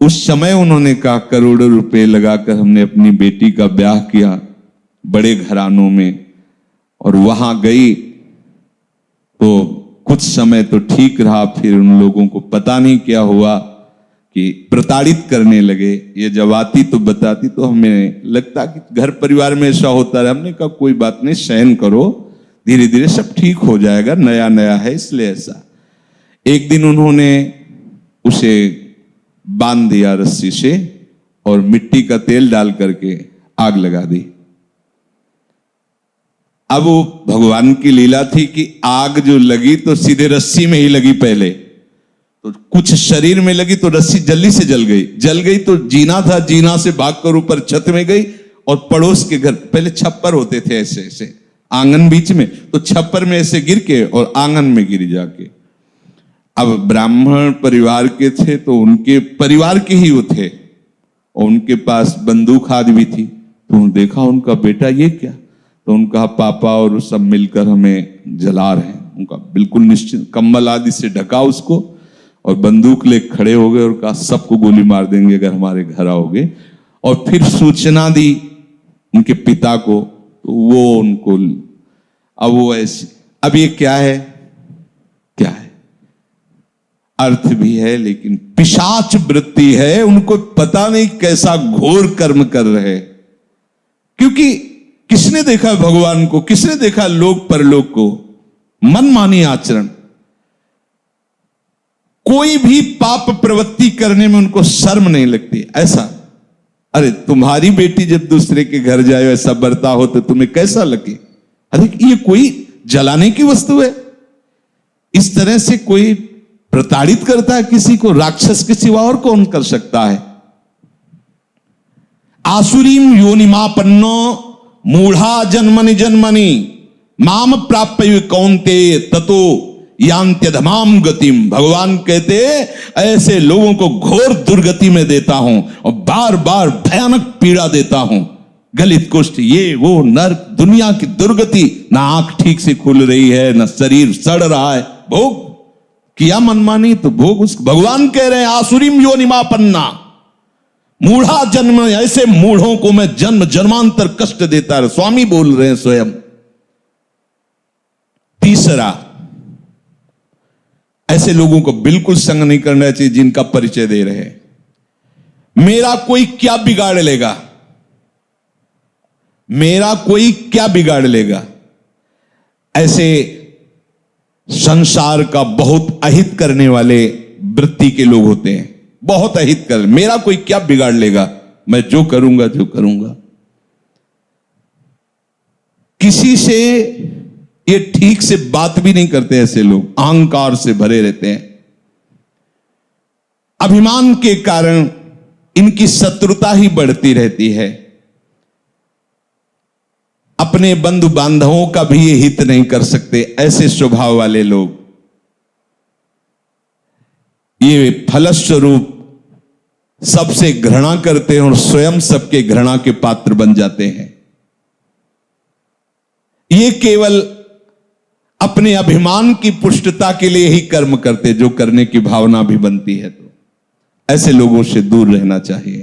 उस समय उन्होंने कहा करोड़ों रुपए लगाकर हमने अपनी बेटी का ब्याह किया बड़े घरानों में, और वहां गई तो कुछ समय तो ठीक रहा, फिर उन लोगों को पता नहीं क्या हुआ कि प्रताड़ित करने लगे। ये जब आती तो बताती तो हमें लगता कि घर परिवार में ऐसा होता है। हमने कहा कोई बात नहीं, सहन करो, धीरे धीरे सब ठीक हो जाएगा, नया नया है इसलिए ऐसा। एक दिन उन्होंने उसे बांध दिया रस्सी से और मिट्टी का तेल डाल करके आग लगा दी। अब वो भगवान की लीला थी कि आग जो लगी तो सीधे रस्सी में ही लगी, पहले तो कुछ शरीर में लगी तो रस्सी जल्दी से जल गई तो जीना था, जीना से भागकर ऊपर छत में गई और पड़ोस के घर, पहले छप्पर होते थे ऐसे ऐसे आंगन बीच में, तो छप्पर में ऐसे गिर के और आंगन में गिर जाके। अब ब्राह्मण परिवार के थे तो उनके परिवार के ही वो थे और उनके पास बंदूक आदि भी थी। तो देखा उनका बेटा ये क्या, तो उनका पापा और सब मिलकर हमें जला रहे हैं। उनका बिल्कुल निश्चित कंबल आदि से ढका उसको और बंदूक ले खड़े हो गए और कहा सबको गोली मार देंगे अगर हमारे घर आओगे। और फिर सूचना दी उनके पिता को, तो वो उनको, अब वो ऐसे, अब ये क्या है, क्या है, अर्थ भी है लेकिन पिशाच वृत्ति है। उनको पता नहीं कैसा घोर कर्म कर रहे, क्योंकि किसने देखा भगवान को, किसने देखा लोक परलोक को, मनमानी आचरण। कोई भी पाप प्रवृत्ति करने में उनको शर्म नहीं लगती। ऐसा, अरे तुम्हारी बेटी जब दूसरे के घर जाए ऐसा बर्ताव हो तो तुम्हें कैसा लगे, अरे ये कोई जलाने की वस्तु है। इस तरह से कोई प्रताड़ित करता है किसी को, राक्षस के सिवा और कौन कर सकता है। आसुरीम योनिमापन्नो मूढ़ा जन्मनि जन्मनि माम प्राप्य कौन्ते ततो यांत्यधमाम गतिम। भगवान कहते ऐसे लोगों को घोर दुर्गति में देता हूं और बार बार भयानक पीड़ा देता हूं, गलित कुष्ठ, ये वो नर्क, दुनिया की दुर्गति। ना आंख ठीक से खुल रही है, ना शरीर सड़ रहा है, भोग किया मनमानी तो भोग। उस भगवान कह रहे हैं आसुरीम योनिमापन्ना मूढ़ा जन्म, ऐसे मूढ़ों को मैं जन्म जन्मांतर कष्ट देता है, स्वामी बोल रहे हैं स्वयं। तीसरा, ऐसे लोगों को बिल्कुल संग नहीं करना चाहिए जिनका परिचय दे रहे हैं। मेरा कोई क्या बिगाड़ लेगा, मेरा कोई क्या बिगाड़ लेगा, ऐसे संसार का बहुत अहित करने वाले वृत्ति के लोग होते हैं। बहुत अहित कर, मेरा कोई क्या बिगाड़ लेगा, मैं जो करूंगा जो करूंगा। किसी से ये ठीक से बात भी नहीं करते, ऐसे लोग अहंकार से भरे रहते हैं। अभिमान के कारण इनकी शत्रुता ही बढ़ती रहती है। अपने बंधु बांधवों का भी ये हित नहीं कर सकते, ऐसे स्वभाव वाले लोग। ये फलस्वरूप सबसे घृणा करते हैं और स्वयं सबके घृणा के पात्र बन जाते हैं। ये केवल अपने अभिमान की पुष्टता के लिए ही कर्म करते, जो करने की भावना भी बनती है। तो ऐसे लोगों से दूर रहना चाहिए।